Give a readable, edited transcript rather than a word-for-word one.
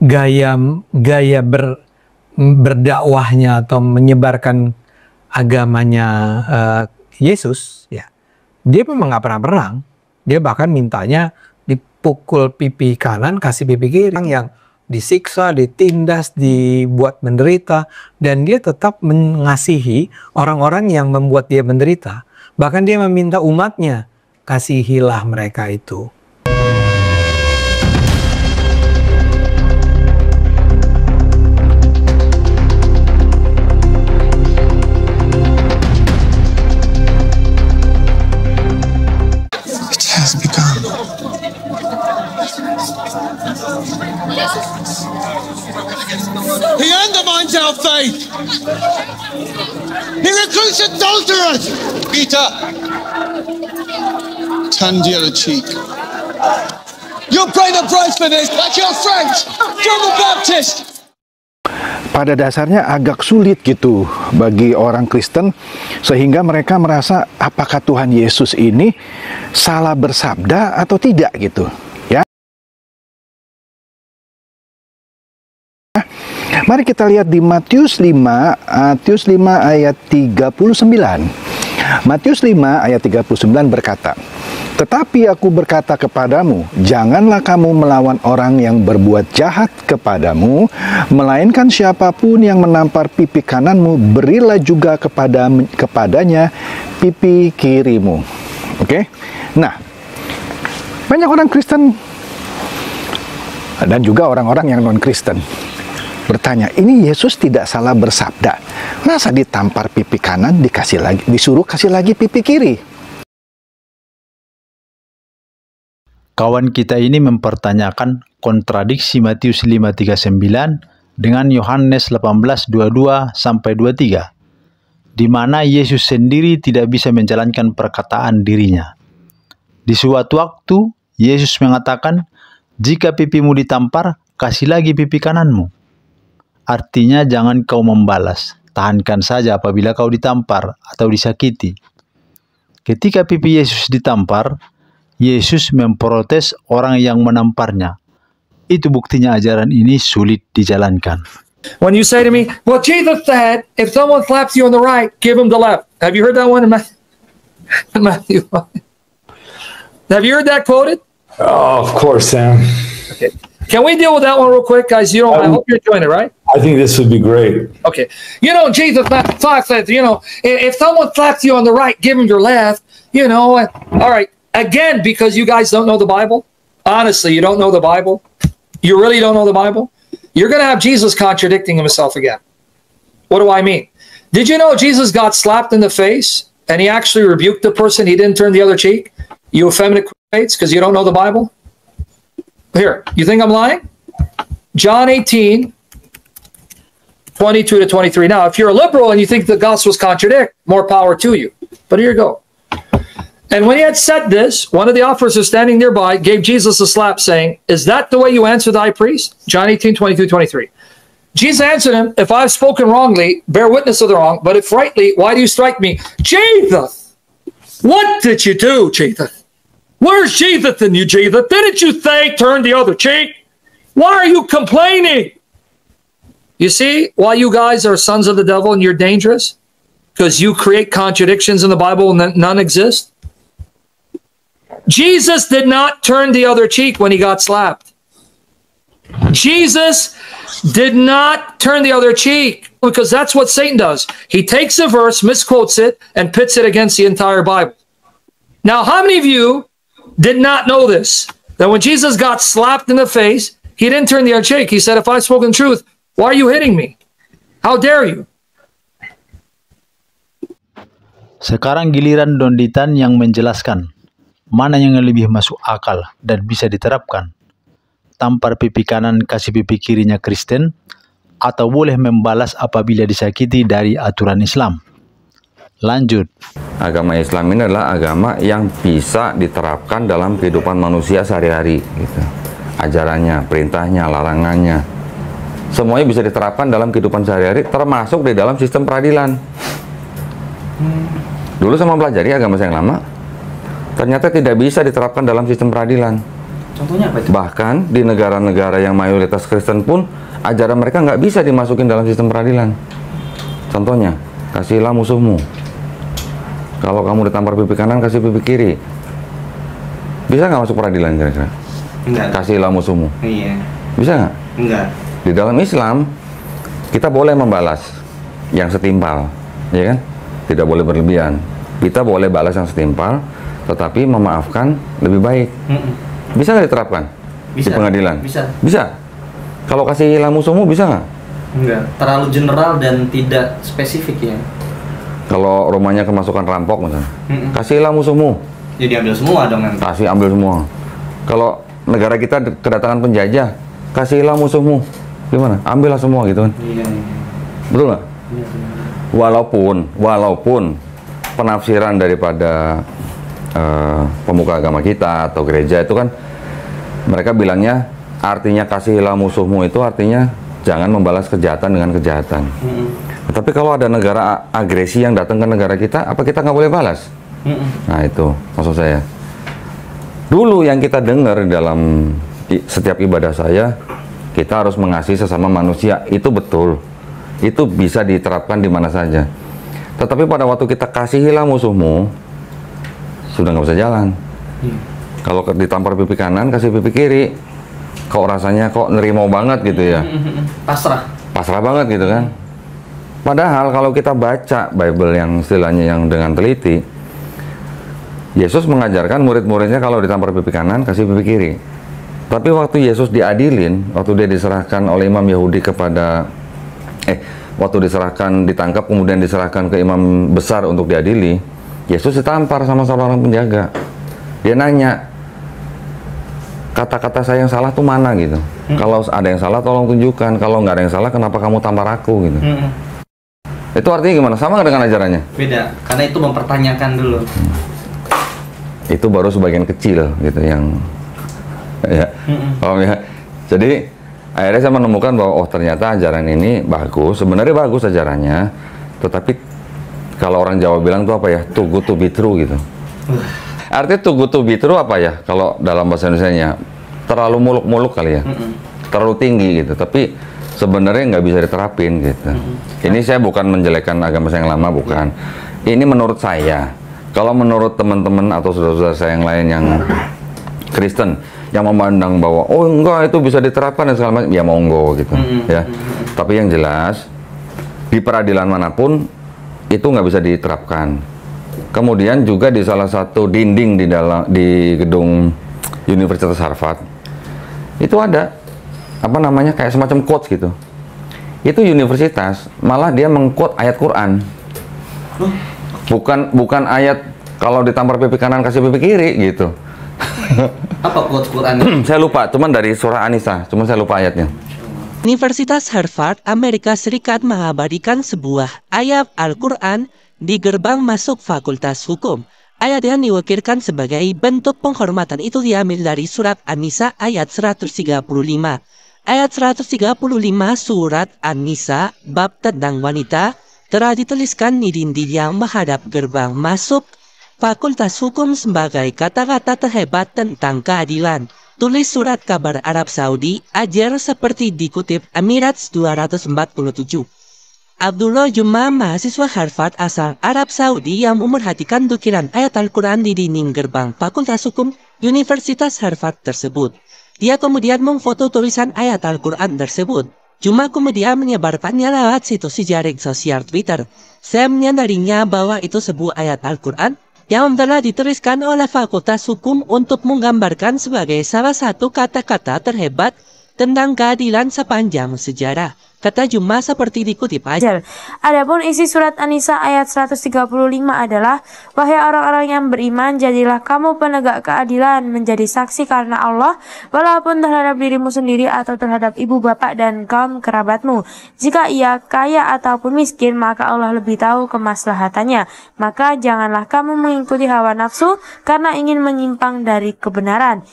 gaya berdakwahnya atau menyebarkan agamanya Yesus, ya, dia memang nggak pernah perang. Dia bahkan mintanya dipukul pipi kanan, kasih pipi kiri, yang disiksa, ditindas, dibuat menderita, dan dia tetap mengasihi orang-orang yang membuat dia menderita. Bahkan dia meminta umatnya, kasihilah mereka itu. He undermines our faith. He recruits adulterers. Peter, turn the other cheek. You're paying the price for this, like your friend, John the Baptist. Pada dasarnya agak sulit gitu bagi orang Kristen, sehingga mereka merasa apakah Tuhan Yesus ini salah bersabda atau tidak gitu. Mari kita lihat di Matius 5 ayat 39. Matius 5 ayat 39 berkata, "Tetapi aku berkata kepadamu, janganlah kamu melawan orang yang berbuat jahat kepadamu, melainkan siapapun yang menampar pipi kananmu, berilah juga kepadanya pipi kirimu." Oke? Nah, banyak orang Kristen dan juga orang-orang yang non-Kristen bertanya, ini Yesus tidak salah bersabda, masa ditampar pipi kanan disuruh kasih lagi pipi kiri? Kawan kita ini mempertanyakan kontradiksi Matius 5:39 dengan Yohanes 18:22 sampai 23, di mana Yesus sendiri tidak bisa menjalankan perkataan dirinya. Di suatu waktu Yesus mengatakan, "Jika pipimu ditampar, kasih lagi pipi kananmu." Artinya jangan kau membalas, tahankan saja apabila kau ditampar atau disakiti. Ketika pipi Yesus ditampar, Yesus memprotes orang yang menamparnya. Itu buktinya ajaran ini sulit dijalankan. When you say to me, well, Jesus said, if someone slaps you on the right, give him the left. Have you heard that one in Matthew? Have you heard that quoted? Oh, of course, Sam. Okay. Can we deal with that one real quick, guys? I hope you're enjoying it, right? I think this would be great. Okay. Jesus says, if someone slaps you on the right, give him your left. All right. Again, because you guys don't know the Bible. Honestly, you don't know the Bible. You really don't know the Bible. You're going to have Jesus contradicting himself again. What do I mean? Did you know Jesus got slapped in the face and he actually rebuked the person? He didn't turn the other cheek. You effeminate creates because you don't know the Bible. Here, you think I'm lying? John 18:22-23. Now, if you're a liberal and you think the Gospels contradict, more power to you. But here you go. And when he had said this, one of the officers standing nearby gave Jesus a slap, saying, "Is that the way you answer the high priest?" John 18:22-23. Jesus answered him, "If I've spoken wrongly, bear witness of the wrong. But if rightly, why do you strike me?" Jesus! What did you do, Jesus? Where's Jesus in you, Jesus? Didn't you say turn the other cheek? Why are you complaining? You see why you guys are sons of the devil and you're dangerous? Because you create contradictions in the Bible and none exist? Jesus did not turn the other cheek when he got slapped. Jesus did not turn the other cheek because that's what Satan does. He takes a verse, misquotes it, and pits it against the entire Bible. Now, how many of you did not know this? That when Jesus got slapped in the face, he didn't turn the other cheek. He said, "If I've spoken truth, why are you hitting me? How dare you?" Sekarang giliran Donditan yang menjelaskan mana yang lebih masuk akal dan bisa diterapkan. Tampar pipi kanan kasih pipi kirinya Kristen, atau boleh membalas apabila disakiti dari aturan Islam. Lanjut. Agama Islam ini adalah agama yang bisa diterapkan dalam kehidupan manusia sehari-hari. Gitu. Ajarannya, perintahnya, larangannya. Semuanya bisa diterapkan dalam kehidupan sehari-hari, termasuk di dalam sistem peradilan. Dulu saya mempelajari agama saya yang lama, ternyata tidak bisa diterapkan dalam sistem peradilan. Contohnya apa itu? Bahkan di negara-negara yang mayoritas Kristen pun ajaran mereka nggak bisa dimasukin dalam sistem peradilan. Contohnya, kasihilah musuhmu. Kalau kamu ditampar pipi kanan, kasih pipi kiri. Bisa nggak masuk peradilan kira-kira? Enggak. Kasihilah musuhmu. Iya. Bisa nggak? Enggak. Di dalam Islam, kita boleh membalas yang setimpal, ya kan? Tidak boleh berlebihan. Kita boleh balas yang setimpal, tetapi memaafkan lebih baik. Bisa nggak diterapkan Bisa. di pengadilan? Bisa. Bisa. Kalau kasihilah musuhmu bisa nggak? Enggak. Terlalu general dan tidak spesifik ya. Kalau rumahnya kemasukan rampok misalnya, kasihilah musuhmu. Jadi ambil semua dong nanti. Kasih ambil semua. Kalau negara kita kedatangan penjajah, kasihilah musuhmu. Gimana? Ambillah semua gitu kan? Iya. Betul nggak? Iya. Walaupun penafsiran daripada pemuka agama kita atau gereja itu kan mereka bilangnya artinya kasihilah musuhmu itu artinya jangan membalas kejahatan dengan kejahatan. Tapi kalau ada negara agresi yang datang ke negara kita, apa kita nggak boleh balas? Nah itu maksud saya. Dulu yang kita dengar dalam setiap ibadah saya, kita harus mengasihi sesama manusia. Itu betul. Itu bisa diterapkan di mana saja. Tetapi pada waktu kita kasihilah musuhmu, sudah nggak bisa jalan. Kalau ditampar pipi kanan, kasih pipi kiri. Kok rasanya kok nerimo banget gitu ya? Pasrah banget gitu kan? Padahal kalau kita baca Bible yang istilahnya yang dengan teliti, Yesus mengajarkan murid-muridnya kalau ditampar pipi kanan, kasih pipi kiri. Tapi waktu Yesus diadilin, waktu dia diserahkan oleh imam Yahudi kepada waktu ditangkap kemudian diserahkan ke imam besar untuk diadili, Yesus ditampar sama seorang penjaga. Dia nanya, kata-kata saya yang salah tuh mana gitu. Kalau ada yang salah tolong tunjukkan, kalau nggak ada yang salah kenapa kamu tampar aku gitu. Itu artinya gimana? Sama nggak dengan ajarannya? Beda, karena itu mempertanyakan dulu. Itu baru sebagian kecil gitu yang ya. Jadi akhirnya saya menemukan bahwa oh ternyata ajaran ini bagus, sebenarnya bagus ajarannya, tetapi kalau orang Jawa bilang tuh apa ya, too good to be true gitu. Artinya too good to be true apa ya, kalau dalam bahasa Indonesianya terlalu muluk-muluk kali ya, terlalu tinggi gitu, tapi sebenarnya nggak bisa diterapin gitu. Ini saya bukan menjelekkan agama saya yang lama, bukan. Ini menurut saya. Kalau menurut teman-teman atau saudara-saudara saya yang lain yang Kristen yang memandang bahwa oh enggak itu bisa diterapkan dan segala macam, ya monggo gitu ya. Tapi yang jelas di peradilan manapun itu nggak bisa diterapkan. Kemudian juga di salah satu dinding di gedung Universitas Harvard itu ada apa namanya kayak semacam quotes gitu. Itu universitas malah dia mengquote ayat Quran. Bukan ayat kalau ditampar pipi kanan kasih pipi kiri gitu. Apa quotes Quran? Saya lupa, cuman dari surah An-Nisa, cuman saya lupa ayatnya. Universitas Harvard, Amerika Serikat mengabadikan sebuah ayat Al-Quran di gerbang masuk Fakultas Hukum. Ayat yang diwakilkan sebagai bentuk penghormatan itu diambil dari surat An-Nisa ayat 135. Ayat 135 surat An-Nisa bab tentang wanita telah dituliskan di dinding yang menghadap gerbang masuk Fakultas Hukum sebagai kata-kata terhebat tentang keadilan. Tulis surat kabar Arab Saudi, ajar seperti dikutip Emirates 247. Abdullah Juma, mahasiswa Harvard asal Arab Saudi yang memerhatikan dukiran ayat Al-Quran di dinding gerbang Fakultas Hukum Universitas Harvard tersebut. Dia kemudian memfoto tulisan ayat Al-Quran tersebut. Juma kemudian menyebarkannya lewat situs jaring sosial Twitter. Saya menyadarinya bahwa itu sebuah ayat Al-Quran yang telah dituliskan oleh Fakultas Hukum untuk menggambarkan sebagai salah satu kata-kata terhebat tentang keadilan sepanjang sejarah. Kata Juma seperti dikutip aja. Adapun isi surat An-Nisa ayat 135 adalah, wahai orang-orang yang beriman, jadilah kamu penegak keadilan, menjadi saksi karena Allah, walaupun terhadap dirimu sendiri atau terhadap ibu bapak dan kaum kerabatmu. Jika ia kaya ataupun miskin, maka Allah lebih tahu kemaslahatannya. Maka janganlah kamu mengikuti hawa nafsu karena ingin menyimpang dari kebenaran.